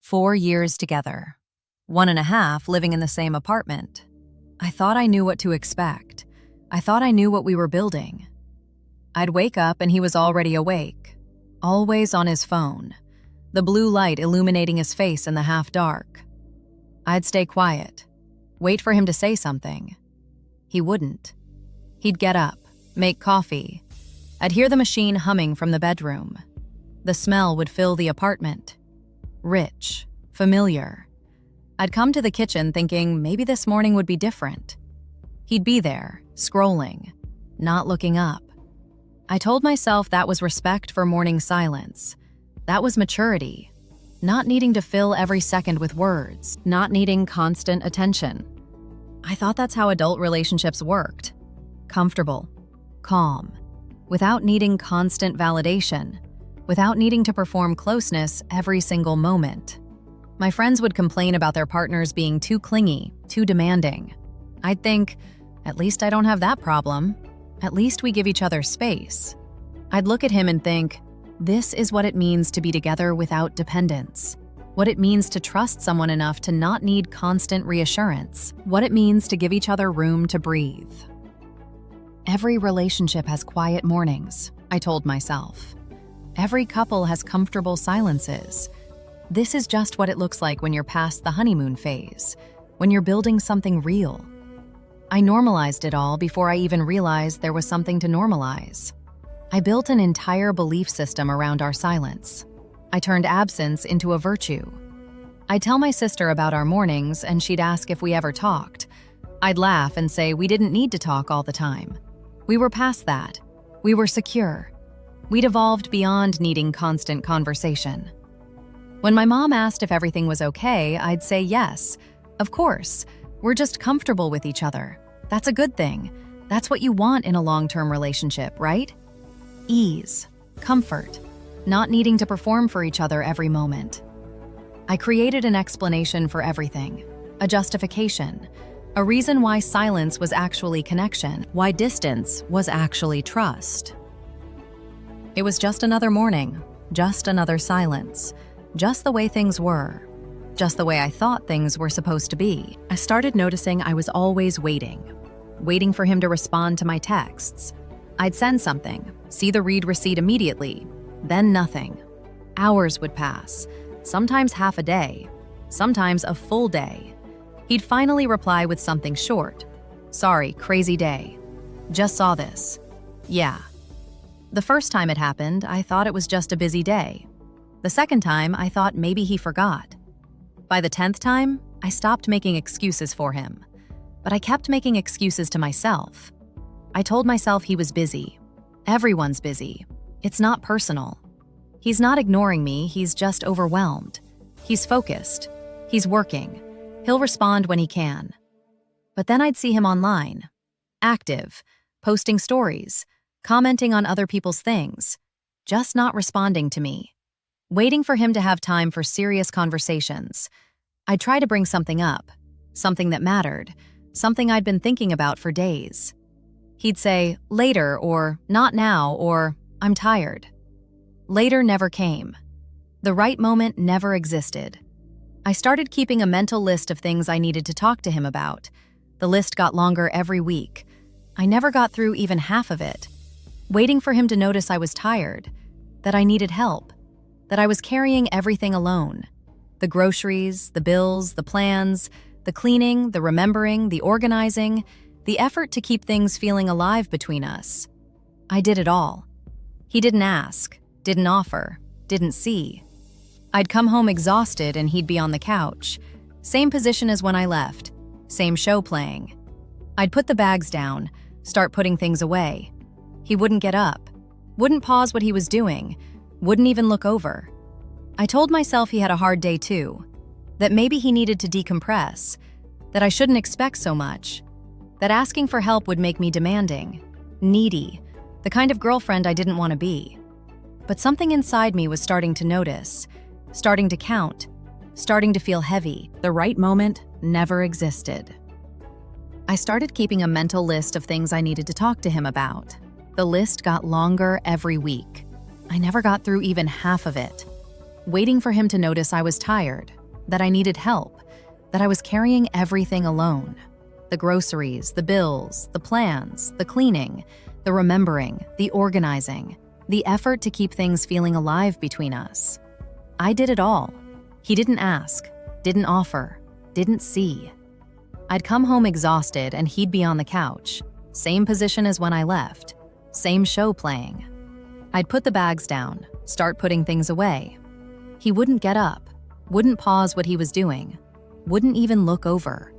4 years together. 1.5 living in the same apartment. I thought I knew what to expect. I thought I knew what we were building. I'd wake up and he was already awake, always on his phone, the blue light illuminating his face in the half-dark. I'd stay quiet, wait for him to say something. He wouldn't. He'd get up, make coffee. I'd hear the machine humming from the bedroom. The smell would fill the apartment. Rich, familiar. I'd come to the kitchen thinking maybe this morning would be different. He'd be there, scrolling, not looking up. I told myself that was respect for morning silence. That was maturity. Not needing to fill every second with words, not needing constant attention. I thought that's how adult relationships worked. Comfortable, calm, without needing constant validation, without needing to perform closeness every single moment. My friends would complain about their partners being too clingy, too demanding. I'd think, at least I don't have that problem. At least we give each other space. I'd look at him and think, this is what it means to be together without dependence. What it means to trust someone enough to not need constant reassurance. What it means to give each other room to breathe. Every relationship has quiet mornings, I told myself. Every couple has comfortable silences. This is just what it looks like when you're past the honeymoon phase, when you're building something real. I normalized it all before I even realized there was something to normalize. I built an entire belief system around our silence. I turned absence into a virtue. I'd tell my sister about our mornings and she'd ask if we ever talked. I'd laugh and say we didn't need to talk all the time. We were past that. We were secure. We'd evolved beyond needing constant conversation. When my mom asked if everything was okay, I'd say yes. Of course. We're just comfortable with each other. That's a good thing. That's what you want in a long-term relationship, right? Ease, comfort, not needing to perform for each other every moment. I created an explanation for everything, a justification, a reason why silence was actually connection, why distance was actually trust. It was just another morning, just another silence, just the way things were. Just the way I thought things were supposed to be. I started noticing I was always waiting for him to respond to my texts. I'd send something, see the read receipt immediately, then nothing. Hours would pass, sometimes half a day, sometimes a full day. He'd finally reply with something short. Sorry, crazy day. Just saw this. Yeah. The first time it happened, I thought it was just a busy day. The second time, I thought maybe he forgot. By the 10th time, I stopped making excuses for him. But I kept making excuses to myself. I told myself he was busy. Everyone's busy. It's not personal. He's not ignoring me, he's just overwhelmed. He's focused. He's working. He'll respond when he can. But then I'd see him online. Active, posting stories, commenting on other people's things, just not responding to me. Waiting for him to have time for serious conversations. I'd try to bring something up, something that mattered, something I'd been thinking about for days. He'd say, later, or not now, or I'm tired. Later never came. The right moment never existed. I started keeping a mental list of things I needed to talk to him about. The list got longer every week. I never got through even half of it. Waiting for him to notice I was tired, that I needed help. That I was carrying everything alone. The groceries, the bills, the plans, the cleaning, the remembering, the organizing, the effort to keep things feeling alive between us. I did it all. He didn't ask, didn't offer, didn't see. I'd come home exhausted and he'd be on the couch. Same position as when I left, same show playing. I'd put the bags down, start putting things away. He wouldn't get up, wouldn't pause what he was doing, wouldn't even look over. I told myself he had a hard day too, that maybe he needed to decompress, that I shouldn't expect so much, that asking for help would make me demanding, needy, the kind of girlfriend I didn't want to be. But something inside me was starting to notice, starting to count, starting to feel heavy. The right moment never existed. I started keeping a mental list of things I needed to talk to him about. The list got longer every week. I never got through even half of it. Waiting for him to notice I was tired. that I needed help, that I was carrying everything alone. The groceries, the bills, the plans, the cleaning, the remembering, the organizing, the effort to keep things feeling alive between us. I did it all. He didn't ask, didn't offer, didn't see. I'd come home exhausted and he'd be on the couch, same position as when I left, same show playing. I'd put the bags down, start putting things away. He wouldn't get up, wouldn't pause what he was doing, wouldn't even look over.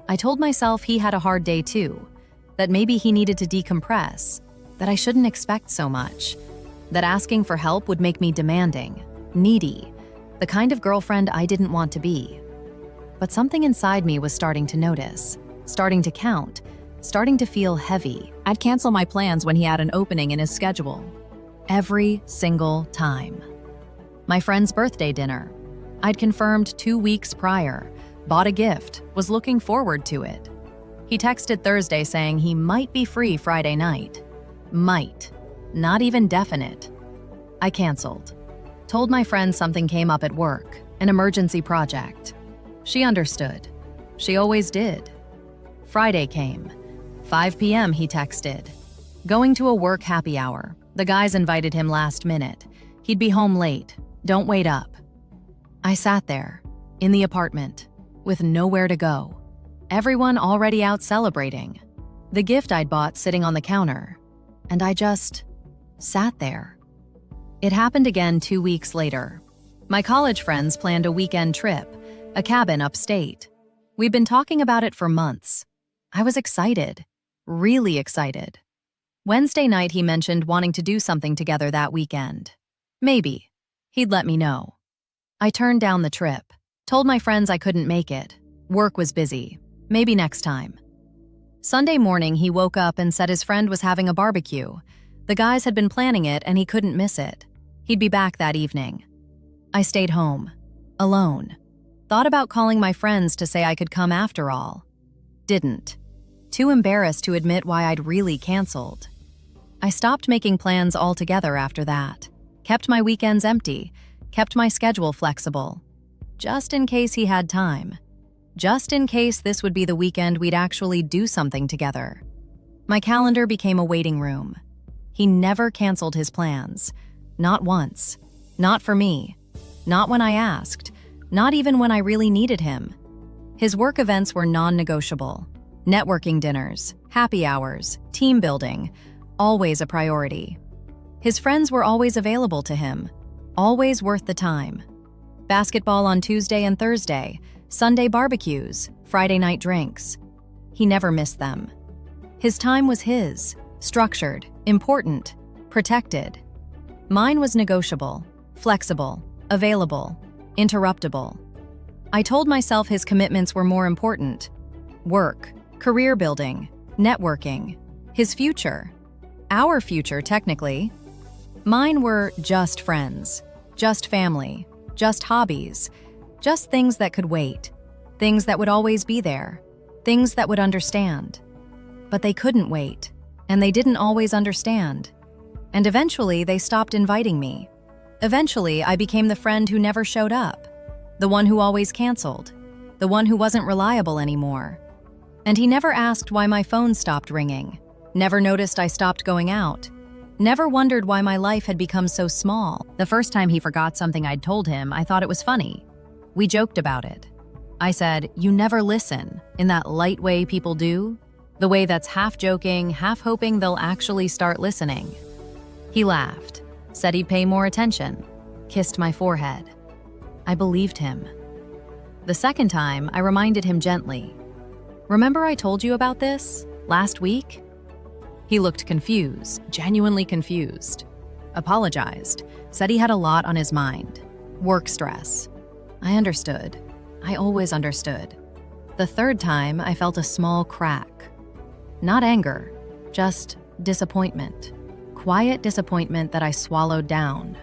I told myself he had a hard day too, that maybe he needed to decompress, that I shouldn't expect so much, that asking for help would make me demanding, needy, the kind of girlfriend I didn't want to be. But something inside me was starting to notice, starting to count, starting to feel heavy. I'd cancel my plans when he had an opening in his schedule. Every single time. My friend's birthday dinner. I'd confirmed 2 weeks prior, bought a gift, was looking forward to it. He texted Thursday saying he might be free Friday night. Might. Not even definite. I canceled. Told my friend something came up at work, an emergency project. She understood. She always did. Friday came. 5 p.m. he texted. Going to a work happy hour. The guys invited him last minute. He'd be home late. Don't wait up. I sat there, in the apartment, with nowhere to go. Everyone already out celebrating. The gift I'd bought sitting on the counter. And I just sat there. It happened again 2 weeks later. My college friends planned a weekend trip, a cabin upstate. We'd been talking about it for months. I was excited, really excited. Wednesday night he mentioned wanting to do something together that weekend. Maybe. He'd let me know. I turned down the trip, told my friends I couldn't make it. Work was busy. Maybe next time. Sunday morning he woke up and said his friend was having a barbecue. The guys had been planning it and he couldn't miss it. He'd be back that evening. I stayed home, alone. Thought about calling my friends to say I could come after all. Didn't. Too embarrassed to admit why I'd really canceled. I stopped making plans altogether after that. Kept my weekends empty, kept my schedule flexible. Just in case he had time. Just in case this would be the weekend we'd actually do something together. My calendar became a waiting room. He never canceled his plans. Not once. Not for me. Not when I asked. Not even when I really needed him. His work events were non-negotiable. Networking dinners, happy hours, team building, always a priority. His friends were always available to him, always worth the time. Basketball on Tuesday and Thursday, Sunday barbecues, Friday night drinks. He never missed them. His time was his, structured, important, protected. Mine was negotiable, flexible, available, interruptible. I told myself his commitments were more important. Work, career building, networking, his future. Our future, technically. Mine were just friends, just family, just hobbies, just things that could wait, things that would always be there, things that would understand. But they couldn't wait, and they didn't always understand. And eventually, they stopped inviting me. Eventually, I became the friend who never showed up, the one who always canceled, the one who wasn't reliable anymore. And he never asked why my phone stopped ringing, never noticed I stopped going out, never wondered why my life had become so small. The first time he forgot something I'd told him, I thought it was funny. We joked about it. I said, "You never listen," in that light way people do, the way that's half joking, half hoping they'll actually start listening. He laughed, said he'd pay more attention, kissed my forehead. I believed him. The second time, I reminded him gently, "Remember I told you about this last week?" He looked confused, genuinely confused. Apologized, said he had a lot on his mind. Work stress. I understood. I always understood. The third time, I felt a small crack. Not anger, just disappointment. Quiet disappointment that I swallowed down.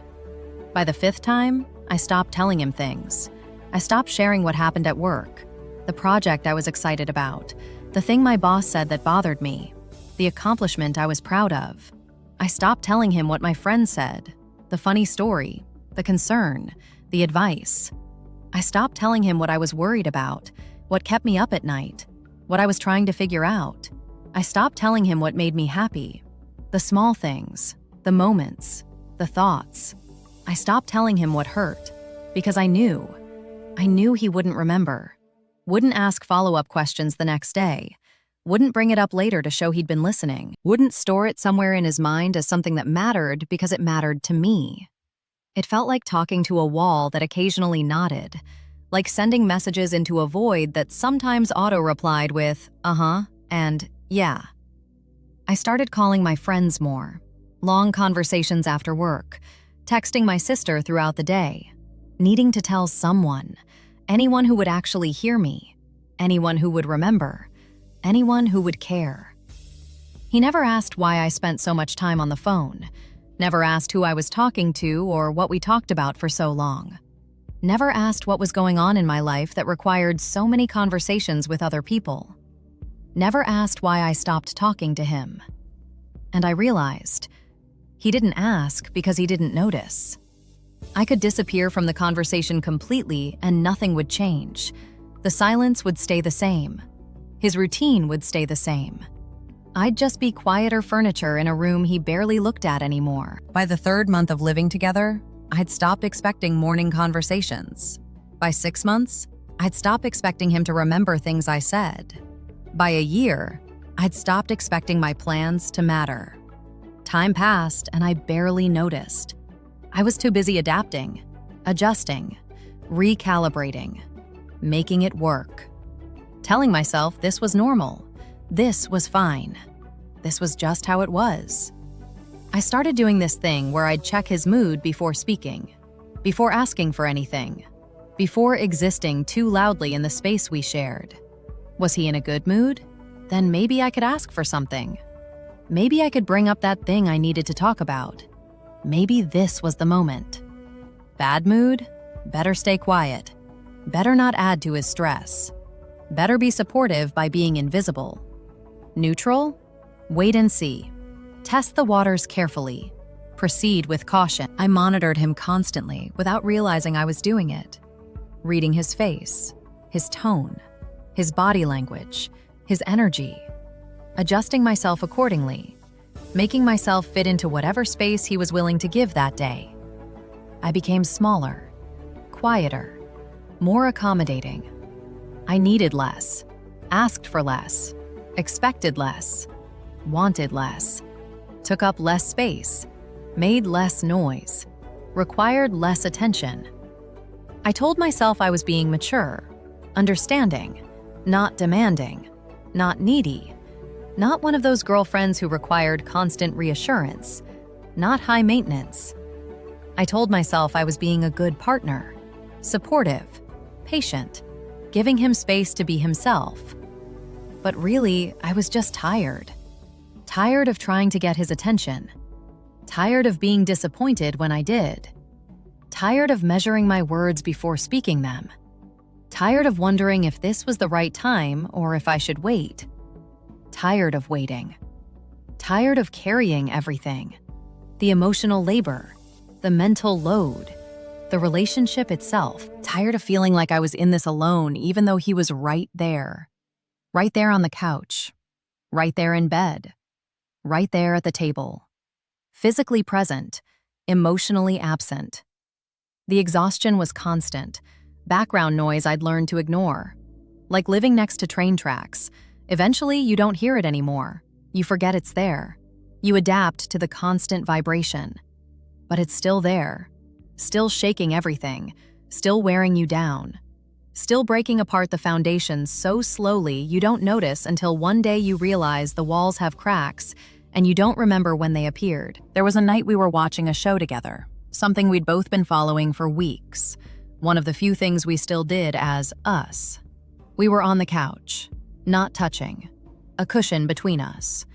By the fifth time, I stopped telling him things. I stopped sharing what happened at work, the project I was excited about, the thing my boss said that bothered me, the accomplishment I was proud of. I stopped telling him what my friends said, the funny story, the concern, the advice. I stopped telling him what I was worried about, what kept me up at night, what I was trying to figure out. I stopped telling him what made me happy. The small things, the moments, the thoughts. I stopped telling him what hurt, because I knew he wouldn't remember, wouldn't ask follow-up questions the next day, wouldn't bring it up later to show he'd been listening, wouldn't store it somewhere in his mind as something that mattered because it mattered to me. It felt like talking to a wall that occasionally nodded, like sending messages into a void that sometimes auto-replied with, uh-huh, and yeah. I started calling my friends more, long conversations after work, texting my sister throughout the day, needing to tell someone, anyone who would actually hear me, anyone who would remember, anyone who would care. He never asked why I spent so much time on the phone, never asked who I was talking to or what we talked about for so long, never asked what was going on in my life that required so many conversations with other people, never asked why I stopped talking to him. And I realized he didn't ask because he didn't notice. I could disappear from the conversation completely and nothing would change. The silence would stay the same. His routine would stay the same. I'd just be quieter furniture in a room he barely looked at anymore. By the 3rd month of living together, I'd stopped expecting morning conversations. By 6 months, I'd stopped expecting him to remember things I said. By a year, I'd stopped expecting my plans to matter. Time passed and I barely noticed. I was too busy adapting, adjusting, recalibrating, making it work. Telling myself this was normal, this was fine, this was just how it was. I started doing this thing where I'd check his mood before speaking, before asking for anything, before existing too loudly in the space we shared. Was he in a good mood? Then maybe I could ask for something. Maybe I could bring up that thing I needed to talk about. Maybe this was the moment. Bad mood? Better stay quiet. Better not add to his stress. Better be supportive by being invisible. Neutral? Wait and see. Test the waters carefully. Proceed with caution. I monitored him constantly without realizing I was doing it. Reading his face, his tone, his body language, his energy. Adjusting myself accordingly. Making myself fit into whatever space he was willing to give that day. I became smaller, quieter, more accommodating. I needed less, asked for less, expected less, wanted less, took up less space, made less noise, required less attention. I told myself I was being mature, understanding, not demanding, not needy, not one of those girlfriends who required constant reassurance, not high maintenance. I told myself I was being a good partner, supportive, patient, giving him space to be himself. But really, I was just tired. Tired of trying to get his attention. Tired of being disappointed when I did. Tired of measuring my words before speaking them. Tired of wondering if this was the right time or if I should wait. Tired of waiting. Tired of carrying everything. The emotional labor, the mental load, the relationship itself. Tired of feeling like I was in this alone even though he was right there. Right there on the couch. Right there in bed. Right there at the table. Physically present, emotionally absent. The exhaustion was constant, background noise I'd learned to ignore. Like living next to train tracks. Eventually, you don't hear it anymore. You forget it's there. You adapt to the constant vibration. But it's still there, still shaking everything, still wearing you down, still breaking apart the foundation so slowly you don't notice until one day you realize the walls have cracks and you don't remember when they appeared. There was a night we were watching a show together, something we'd both been following for weeks, one of the few things we still did as us. We were on the couch. Not touching, a cushion between us,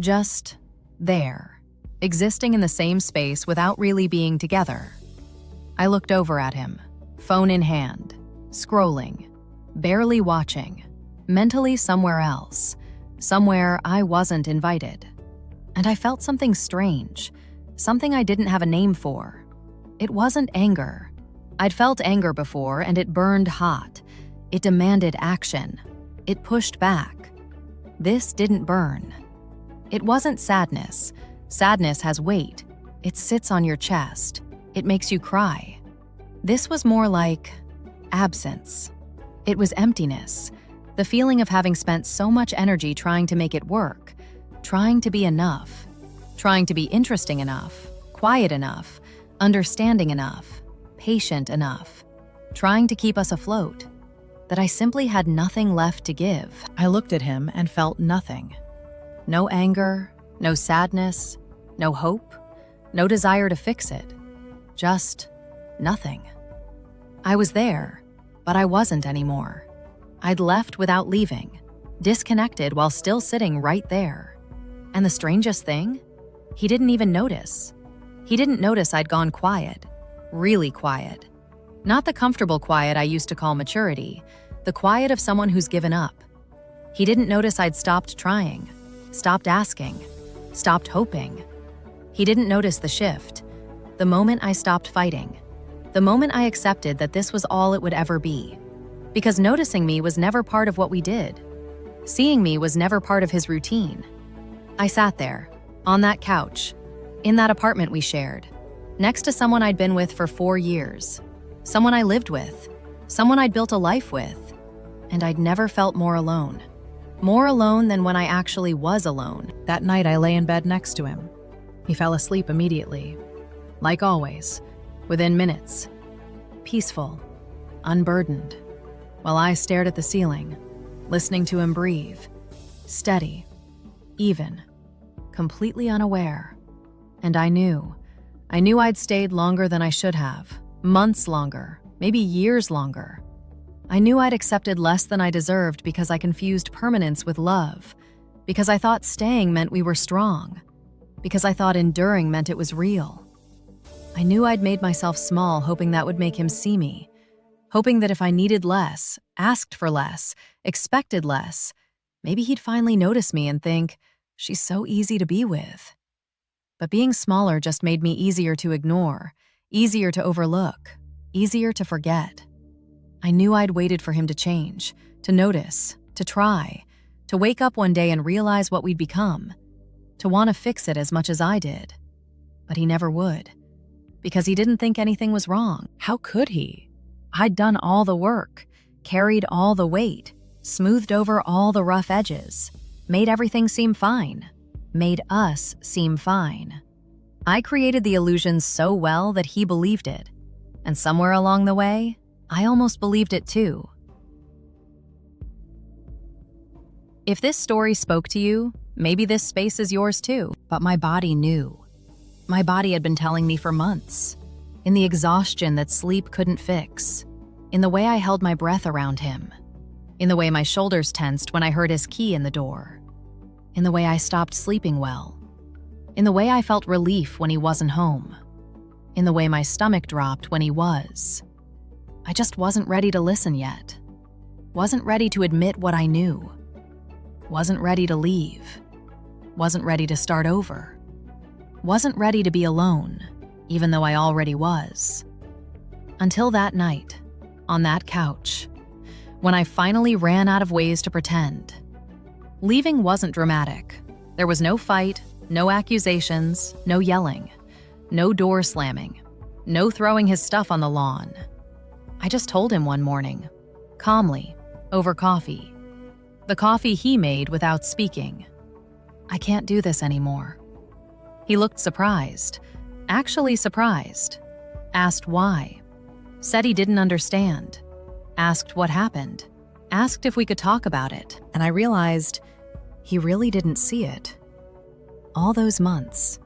just there, existing in the same space without really being together. I looked over at him, phone in hand, scrolling, barely watching, mentally somewhere else, somewhere I wasn't invited. And I felt something strange, something I didn't have a name for. It wasn't anger, I'd felt anger before, and it burned hot. It demanded action. It pushed back. This didn't burn. It wasn't sadness. Sadness has weight. It sits on your chest. It makes you cry. This was more like absence. It was emptiness. The feeling of having spent so much energy trying to make it work, trying to be enough, trying to be interesting enough, quiet enough, understanding enough, patient enough, trying to keep us afloat, that I simply had nothing left to give. I looked at him and felt nothing. No anger, no sadness, no hope, no desire to fix it. Just nothing. I was there, but I wasn't anymore. I'd left without leaving, disconnected while still sitting right there. And the strangest thing? He didn't even notice. He didn't notice I'd gone quiet, really quiet. Not the comfortable quiet I used to call maturity, the quiet of someone who's given up. He didn't notice I'd stopped trying, stopped asking, stopped hoping. He didn't notice the shift, the moment I stopped fighting, the moment I accepted that this was all it would ever be. Because noticing me was never part of what we did. Seeing me was never part of his routine. I sat there, on that couch, in that apartment we shared, next to someone I'd been with for 4 years, someone I lived with, someone I'd built a life with, and I'd never felt more alone. More alone than when I actually was alone. That night I lay in bed next to him. He fell asleep immediately. Like always, within minutes. Peaceful, unburdened. While I stared at the ceiling, listening to him breathe. Steady, even, completely unaware. And I knew I'd stayed longer than I should have. Months longer, maybe years longer. I knew I'd accepted less than I deserved because I confused permanence with love, because I thought staying meant we were strong, because I thought enduring meant it was real. I knew I'd made myself small, hoping that would make him see me, hoping that if I needed less, asked for less, expected less, maybe he'd finally notice me and think, she's so easy to be with. But being smaller just made me easier to ignore, easier to overlook, easier to forget. I knew I'd waited for him to change, to notice, to try, to wake up one day and realize what we'd become, to want to fix it as much as I did. But he never would, because he didn't think anything was wrong. How could he? I'd done all the work, carried all the weight, smoothed over all the rough edges, made everything seem fine, made us seem fine. I created the illusion so well that he believed it, and somewhere along the way, I almost believed it too. If this story spoke to you, maybe this space is yours too. But my body knew. My body had been telling me for months. In the exhaustion that sleep couldn't fix. In the way I held my breath around him. In the way my shoulders tensed when I heard his key in the door. In the way I stopped sleeping well. In the way I felt relief when he wasn't home. In the way my stomach dropped when he was. I just wasn't ready to listen yet. Wasn't ready to admit what I knew. Wasn't ready to leave. Wasn't ready to start over. Wasn't ready to be alone, even though I already was. Until that night, on that couch, when I finally ran out of ways to pretend. Leaving wasn't dramatic. There was no fight, no accusations, no yelling, no door slamming, no throwing his stuff on the lawn. I just told him one morning, calmly, over coffee. The coffee he made without speaking. I can't do this anymore. He looked surprised, actually surprised. Asked why. Said he didn't understand. Asked what happened. Asked if we could talk about it. And I realized he really didn't see it. All those months,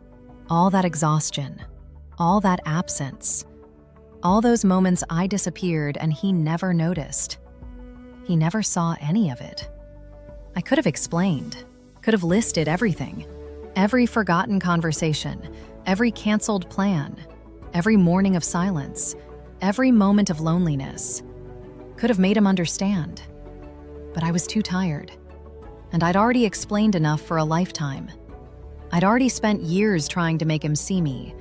all that exhaustion, all that absence, all those moments I disappeared and he never noticed. He never saw any of it. I could have explained, could have listed everything. Every forgotten conversation, every canceled plan, every morning of silence, every moment of loneliness. Could have made him understand. But I was too tired. And I'd already explained enough for a lifetime. I'd already spent years trying to make him see me.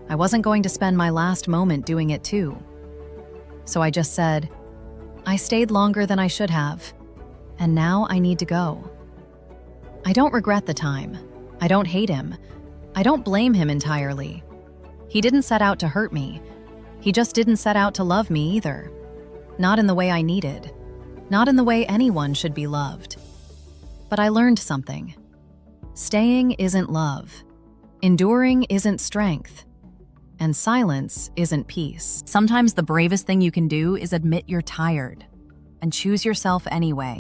I wasn't going to spend my last moment doing it too. So I just said, I stayed longer than I should have, and now I need to go. I don't regret the time. I don't hate him. I don't blame him entirely. He didn't set out to hurt me. He just didn't set out to love me either. Not in the way I needed. Not in the way anyone should be loved. But I learned something. Staying isn't love. Enduring isn't strength. And silence isn't peace. Sometimes the bravest thing you can do is admit you're tired and choose yourself anyway.